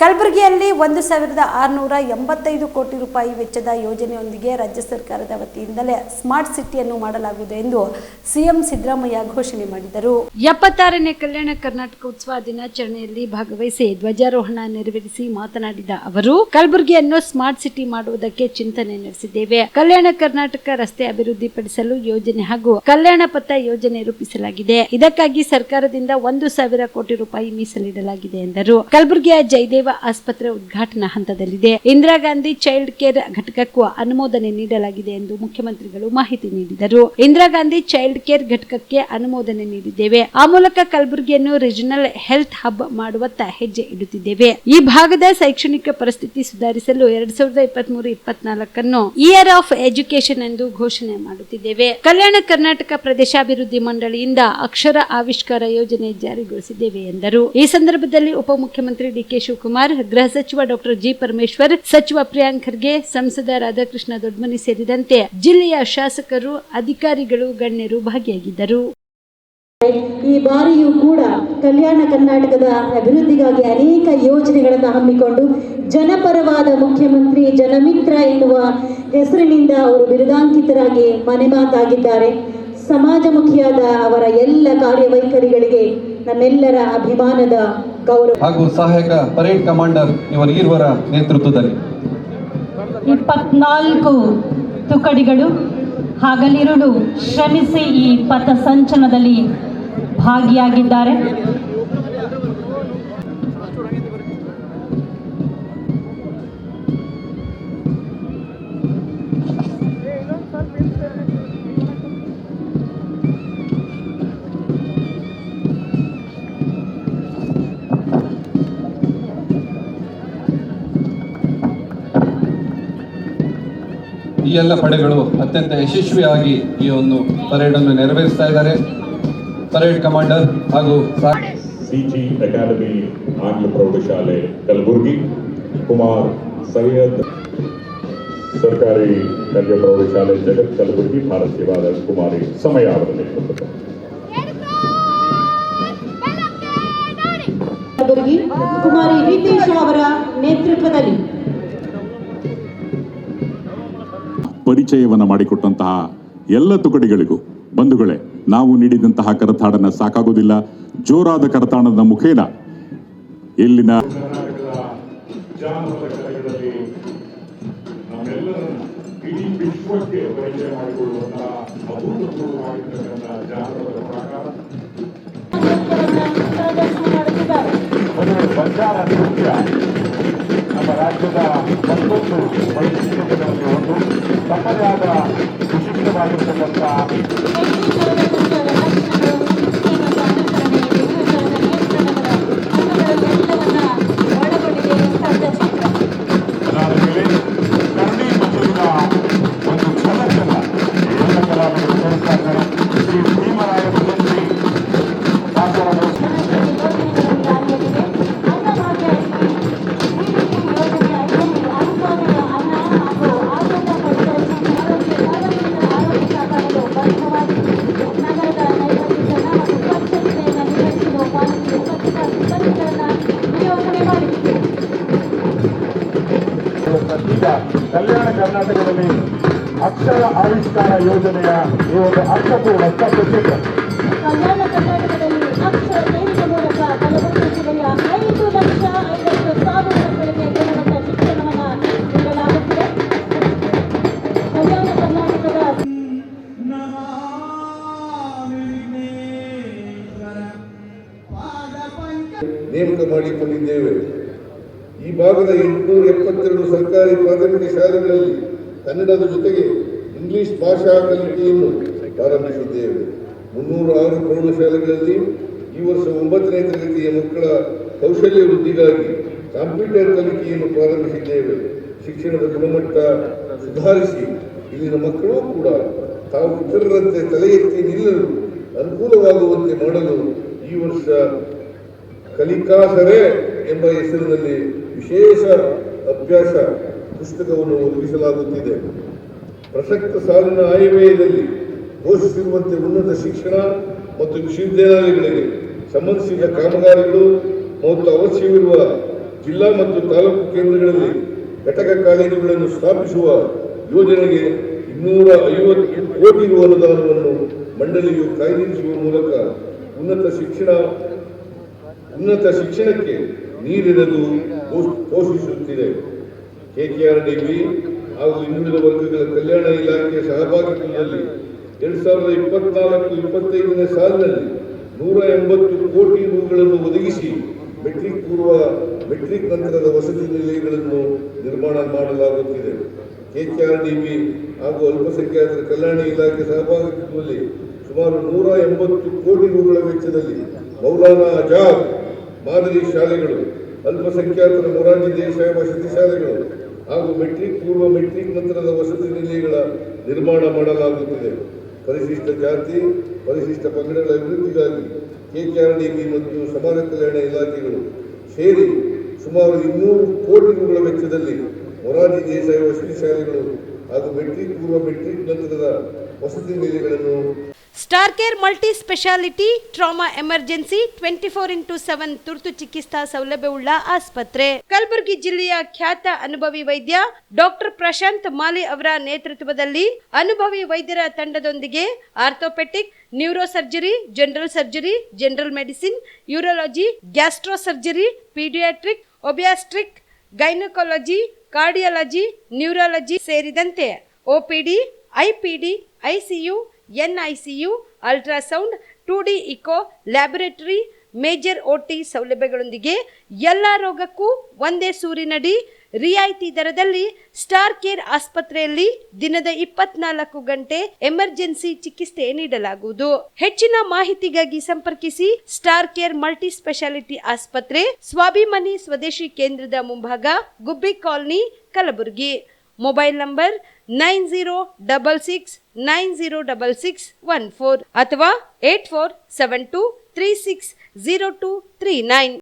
ಕಲಬುರಗಿಯಲ್ಲಿ 1,685 ಕೋಟಿ ರೂಪಾಯಿ ವೆಚ್ಚದ ಯೋಜನೆಯೊಂದಿಗೆ ರಾಜ್ಯ ಸರ್ಕಾರದ ವತಿಯಿಂದಲೇ ಸ್ಮಾರ್ಟ್ ಸಿಟಿಯನ್ನು ಮಾಡಲಾಗುವುದು ಎಂದು ಸಿಎಂ ಸಿದ್ದರಾಮಯ್ಯ ಘೋಷಣೆ ಮಾಡಿದರು. 76ನೇ ಕಲ್ಯಾಣ ಕರ್ನಾಟಕ ಉತ್ಸವ ದಿನಾಚರಣೆಯಲ್ಲಿ ಭಾಗವಹಿಸಿ ಧ್ವಜಾರೋಹಣ ನೆರವೇರಿಸಿ ಮಾತನಾಡಿದ ಅವರು, ಕಲಬುರಗಿಯನ್ನು ಸ್ಮಾರ್ಟ್ ಸಿಟಿ ಮಾಡುವುದಕ್ಕೆ ಚಿಂತನೆ ನಡೆಸಿದ್ದೇವೆ. ಕಲ್ಯಾಣ ಕರ್ನಾಟಕ ರಸ್ತೆ ಅಭಿವೃದ್ಧಿಪಡಿಸಲು ಯೋಜನೆ ಹಾಗೂ ಕಲ್ಯಾಣ ಪಥ ಯೋಜನೆ ರೂಪಿಸಲಾಗಿದೆ. ಇದಕ್ಕಾಗಿ ಸರ್ಕಾರದಿಂದ 1,000 ಕೋಟಿ ರೂಪಾಯಿ ಮೀಸಲಿಡಲಾಗಿದೆ ಎಂದರು. ಕಲಬುರಗಿಯ ಜಯದೇವ ಆಸ್ಪತ್ರೆ ಉದ್ಘಾಟನಾ ಹಂತದಲ್ಲಿದೆ. ಇಂದಿರಾ ಗಾಂಧಿ ಚೈಲ್ಡ್ ಕೇರ್ ಘಟಕಕ್ಕೂ ಅನುಮೋದನೆ ನೀಡಲಾಗಿದೆ ಎಂದು ಮುಖ್ಯಮಂತ್ರಿಗಳು ಮಾಹಿತಿ ನೀಡಿದರು. ಇಂದಿರಾ ಗಾಂಧಿ ಚೈಲ್ಡ್ ಕೇರ್ ಘಟಕಕ್ಕೆ ಅನುಮೋದನೆ ನೀಡಿದ್ದೇವೆ. ಆ ಮೂಲಕ ಕಲಬುರಗಿಯನ್ನು ರೀಜನಲ್ ಹೆಲ್ತ್ ಹಬ್ ಮಾಡುವತ್ತ ಹೆಜ್ಜೆ ಇಡುತ್ತಿದ್ದೇವೆ. ಈ ಭಾಗದ ಶೈಕ್ಷಣಿಕ ಪರಿಸ್ಥಿತಿ ಸುಧಾರಿಸಲು 2023-24 ಇಯರ್ ಆಫ್ ಎಜುಕೇಶನ್ ಎಂದು ಘೋಷಣೆ ಮಾಡುತ್ತಿದ್ದೇವೆ. ಕಲ್ಯಾಣ ಕರ್ನಾಟಕ ಪ್ರದೇಶಾಭಿವೃದ್ಧಿ ಮಂಡಳಿಯಿಂದ ಅಕ್ಷರ ಆವಿಷ್ಕಾರ ಯೋಜನೆ ಜಾರಿಗೊಳಿಸಿದ್ದೇವೆ ಎಂದರು. ಈ ಸಂದರ್ಭದಲ್ಲಿ ಉಪಮುಖ್ಯಮಂತ್ರಿ ಡಿಕೆ ಶಿವಕುಮಾರ್, ಗೃಹ ಸಚಿವ ಡಾಕ್ಟರ್ ಜಿ ಪರಮೇಶ್ವರ್, ಸಚಿವ ಪ್ರಿಯಾಂಕ್ ಖರ್ಗೆ, ಸಂಸದ ರಾಧಾಕೃಷ್ಣ ದೊಡ್ಮನಿ ಸೇರಿದಂತೆ ಜಿಲ್ಲೆಯ ಶಾಸಕರು, ಅಧಿಕಾರಿಗಳು, ಗಣ್ಯರು ಭಾಗಿಯಾಗಿದ್ದರು. ಈ ಬಾರಿಯೂ ಕೂಡ ಕಲ್ಯಾಣ ಕರ್ನಾಟಕದ ಅಭಿವೃದ್ಧಿಗಾಗಿ ಅನೇಕ ಯೋಜನೆಗಳನ್ನು ಹಮ್ಮಿಕೊಂಡು ಜನಪರವಾದ ಮುಖ್ಯಮಂತ್ರಿ, ಜನಮಿತ್ರ ಎನ್ನುವ ಹೆಸರಿನಿಂದ ಅವರು ಬಿರುದಾಂಕಿತರಾಗಿ ಮನೆ ಮಾತಾಗಿದ್ದಾರೆ. ಸಮಾಜಮುಖಿಯಾದ ಅವರ ಎಲ್ಲ ಕಾರ್ಯವೈಖರಿಗಳಿಗೆ ನಮ್ಮೆಲ್ಲರ ಅಭಿಮಾನದ ಗೌರವ ಹಾಗೂ ಸಹಾಯಕ ಪರೇಡ್ ಕಮಾಂಡರ್ ಇವರ ನೇತೃತ್ವದಲ್ಲಿ 24 ತುಕಡಿಗಳು ಹಗಲಿರುಳು ಶ್ರಮಿಸಿ ಈ ಪಥ ಸಂಚಲನದಲ್ಲಿ ಭಾಗಿಯಾಗಿದ್ದಾರೆ. ಈ ಎಲ್ಲ ಪಡೆಗಳು ಅತ್ಯಂತ ಯಶಸ್ವಿಯಾಗಿ ಈ ಒಂದು ಪರೇಡ್ ಅನ್ನು ನೆರವೇರಿಸ್ತಾ ಇದ್ದಾರೆ. ಪರೇಡ್ ಕಮಾಂಡರ್ ಹಾಗೂ ಸಿಜಿ ಅಕಾಡೆಮಿ ಆಂಗ್ಲ ಪ್ರೌಢಶಾಲೆ ಕಲಬುರಗಿ, ಕುಮಾರ್ ಸೈಯದ್ ಸರ್ಕಾರಿ ಕನ್ಯಾ ಪ್ರೌಢಶಾಲೆ ಜಗತ್ ಕಲಬುರಗಿ, ಭಾರತ ಸೇವಾದ ಕುಮಾರಿ ಸಮಯ ಅವರ ನೇತೃತ್ವದಲ್ಲಿ ಕಲಬುರಗಿ ಕುಮಾರಿ ನಿತೀಶ್ ಅವರ ನೇತೃತ್ವದಲ್ಲಿ ಪರಿಚಯವನ್ನು ಮಾಡಿಕೊಟ್ಟಂತಹ ಎಲ್ಲ ತುಕಡಿಗಳಿಗೂ ಬಂಧುಗಳೇ, ನಾವು ನೀಡಿದಂತಹ ಕರತಾಡನ ಸಾಕಾಗುವುದಿಲ್ಲ. ಜೋರಾದ ಕರತಾಡದ ಮುಖೇನ ಇಲ್ಲಿನ ಇಡೀ ವಿಶ್ವಕ್ಕೆ ಪರಿಚಯ ಮಾಡಿಕೊಳ್ಳುವಂತಹ ಅಭೂತಪೂರ್ವವಾಗಿರ್ತಕ್ಕಂಥ ಜಾನಪದ ಪ್ರಕಾರ ಸಂಚಾರ ನೃತ್ಯ ನಮ್ಮ ರಾಜ್ಯದ ಮತ್ತೊಂದು ವೈಶಿಷ್ಟ್ಯಗಳಲ್ಲಿ ಒಂದು ತಮ್ಮದೇ ಆದ ವಿಶಿಷ್ಟವಾಗಿರ್ತಕ್ಕಂಥ ಕರಡಿ ಮಧುವಿನ ಒಂದು ಛಲಕನ್ನ ಎಲ್ಲ ಕಲಾವಿದರು ತೋರಿಸ್ತಾ ಇದ್ದಾರೆ. ಶ್ರೀ ಭೀಮರಾಯ ಭಜಂತ್ರಿ ಕಲ್ಯಾಣ ಕರ್ನಾಟಕದಲ್ಲಿ ಅಕ್ಷರ ಆವಿಷ್ಕಾರ ಯೋಜನೆಯ ಈ ಒಂದು ಅರ್ಥಪೂರ್ಣ ಸ್ತಬ್ಧಚಿತ್ರ ಕಲ್ಯಾಣ ಕರ್ನಾಟಕದಲ್ಲಿ ಅಕ್ಷರ ನೇರಿನ ಮೂಲಕ ಕಲಬುರಗಿ ಜಿಲ್ಲೆಯ 5,50,000 ಮಕ್ಕಳಿಗೆ ಗುಣಮಟ್ಟ ಶಿಕ್ಷಣವನ್ನು ನೀಡಲಾಗುತ್ತಿದೆ. ಕಲ್ಯಾಣ ಕರ್ನಾಟಕದ ನೇಮಕ ಮಾಡಿಕೊಂಡಿದ್ದೇವೆ. ಈ ಭಾಗದ 872 ಸರ್ಕಾರಿ ಪ್ರಾಥಮಿಕ ಶಾಲೆಗಳಲ್ಲಿ ಕನ್ನಡದ ಜೊತೆಗೆ ಇಂಗ್ಲಿಷ್ ಭಾಷಾ ಕಲಿಕೆಯನ್ನು ಪ್ರಾರಂಭಿಸಿದ್ದೇವೆ. 306 ಪ್ರೌಢಶಾಲೆಗಳಲ್ಲಿ ಈ ವರ್ಷ 9ನೇ ತರಗತಿಯ ಮಕ್ಕಳ ಕೌಶಲ್ಯ ವೃದ್ಧಿಗಾಗಿ ಕಂಪ್ಯೂಟರ್ ಕಲಿಕೆಯನ್ನು ಪ್ರಾರಂಭಿಸಿದ್ದೇವೆ. ಶಿಕ್ಷಣದ ಗುಣಮಟ್ಟ ಸುಧಾರಿಸಿ ಇಲ್ಲಿನ ಮಕ್ಕಳು ಕೂಡ ತಾವು ಇತರರಂತೆ ತಲೆ ಎತ್ತಿ ನಿಲ್ಲಲು ಅನುಕೂಲವಾಗುವಂತೆ ಮಾಡಲು ಈ ವರ್ಷ ಕಲಿಕಾಸರೆ ಎಂಬ ಹೆಸರಿನಲ್ಲಿ ವಿಶೇಷ ಅಭ್ಯಾಸ ಪುಸ್ತಕವನ್ನು ಒದಗಿಸಲಾಗುತ್ತಿದೆ. ಪ್ರಸಕ್ತ ಸಾಲಿನ ಆಯವ್ಯಯದಲ್ಲಿ ಘೋಷಿಸಿರುವಂತೆ ಉನ್ನತ ಶಿಕ್ಷಣ ಮತ್ತು ವಿಶ್ವವಿದ್ಯಾಲಯಗಳಿಗೆ ಸಂಬಂಧಿಸಿದ ಕಾಮಗಾರಿಗಳು ಮತ್ತು ಅವಶ್ಯವಿರುವ ಜಿಲ್ಲಾ ಮತ್ತು ತಾಲೂಕು ಕೇಂದ್ರಗಳಲ್ಲಿ ಘಟಕ ಕಾಲೇಜುಗಳನ್ನು ಸ್ಥಾಪಿಸುವ ಯೋಜನೆಗೆ 250 ಕೋಟಿ ರು ಅನುದಾನವನ್ನು ಮಂಡಳಿಯು ಕಾಯ್ದಿರಿಸುವ ಮೂಲಕ ಉನ್ನತ ಶಿಕ್ಷಣಕ್ಕೆ ನೀರೆರೆದು ಪೋಷಿಸುತ್ತಿದೆ. KKRDB ಹಾಗೂ ಹಿಂದುಳಿದ ವರ್ಗಗಳ ಕಲ್ಯಾಣ ಇಲಾಖೆಯ ಸಹಭಾಗಿತ್ವದಲ್ಲಿ 2024-25ನೇ ಸಾಲಿನಲ್ಲಿ 180 ಕೋಟಿ ರುಗಳನ್ನು ಒದಗಿಸಿ ಮೆಟ್ರಿಕ್ ಪೂರ್ವ ಮೆಟ್ರಿಕ್ ನಂತರದ ವಸತಿ ನಿಲಯಗಳನ್ನು ನಿರ್ಮಾಣ ಮಾಡಲಾಗುತ್ತಿದೆ. KKRDB ಹಾಗೂ ಅಲ್ಪಸಂಖ್ಯಾತರ ಕಲ್ಯಾಣ ಇಲಾಖೆ ಸಹಭಾಗಿತ್ವದಲ್ಲಿ ಸುಮಾರು 180 ಕೋಟಿ ರುಗಳ ವೆಚ್ಚದಲ್ಲಿ ಮೌಲಾನಾ ಆಜಾದ್ ಮಾದರಿ ಶಾಲೆಗಳು, ಅಲ್ಪಸಂಖ್ಯಾತರ ಮೊರಾರ್ಜಿ ದೇಸಾಯಿ ವಸತಿ ಶಾಲೆಗಳು ಹಾಗೂ ಮೆಟ್ರಿಕ್ ಪೂರ್ವ ಮೆಟ್ರಿಕ್ ನಂತರದ ವಸತಿ ನಿಲಯಗಳ ನಿರ್ಮಾಣ ಮಾಡಲಾಗುತ್ತಿದೆ. ಪರಿಶಿಷ್ಟ ಜಾತಿ, ಪರಿಶಿಷ್ಟ ಪಂಗಡಗಳ ಅಭಿವೃದ್ಧಿಗಾಗಿ KKRDB ಮತ್ತು ಸಮಾಜ ಕಲ್ಯಾಣ ಇಲಾಖೆಗಳು ಸೇರಿ ಸುಮಾರು 200 ಕೋಟಿ ರುಗಳ ವೆಚ್ಚದಲ್ಲಿ ಮೊರಾರ್ಜಿ ದೇಸಾಯಿ ವಸತಿ ಶಾಲೆಗಳು ಹಾಗೂ ಮೆಟ್ರಿಕ್ ಪೂರ್ವ ಮೆಟ್ರಿಕ್ ನಂತರದ ವಸತಿ ನಿಲಯಗಳನ್ನು star care multi speciality trauma emergency 24x7 ತುರ್ತು ಚಿಕಿತ್ಸಾ ಸೌಲಭ್ಯವುಳ್ಳ ಆಸ್ಪತ್ರೆ. ಕಲಬುರಗಿ ಜಿಲ್ಲೆಯ ಖ್ಯಾತ ಅನುಭವಿ ವೈದ್ಯ ಡಾಕ್ಟರ್ ಪ್ರಶಾಂತ್ ಮಾಲಿ ಅವರ ನೇತೃತ್ವದಲ್ಲಿ ಅನುಭವಿ ವೈದ್ಯರ ತಂಡದೊಂದಿಗೆ orthopaedic, neuro surgery, general medicine, urology, gastro surgery, paediatric, obstetric, gynaecology, cardiology, neurology ಸೇರಿದಂತೆ OPD, IPD, ICU, NICU, ultrasound, 2D echo, laboratory, major OT ಸೌಲಭ್ಯಗಳೊಂದಿಗೆ ಎಲ್ಲ ರೋಗಕ್ಕೂ ಒಂದೇ ಸೂರಿನಡಿ ರಿಯಾಯಿತಿ ದರದಲ್ಲಿ ಸ್ಟಾರ್ ಕೇರ್ ಆಸ್ಪತ್ರೆಯಲ್ಲಿ ದಿನದ 24 ಗಂಟೆ ಎಮರ್ಜೆನ್ಸಿ ಚಿಕಿತ್ಸೆ ನೀಡಲಾಗುವುದು. ಹೆಚ್ಚಿನ ಮಾಹಿತಿಗಾಗಿ ಸಂಪರ್ಕಿಸಿ ಸ್ಟಾರ್ ಕೇರ್ ಮಲ್ಟಿ ಸ್ಪೆಷಾಲಿಟಿ ಆಸ್ಪತ್ರೆ, ಸ್ವಾಭಿಮಾನಿ ಸ್ವದೇಶಿ ಕೇಂದ್ರದ ಮುಂಭಾಗ, ಗುಬ್ಬಿ ಕಾಲನಿ, ಕಲಬುರಗಿ. ಮೊಬೈಲ್ ನಂಬರ್ 9066906614 ಅಥವಾ 8472360239.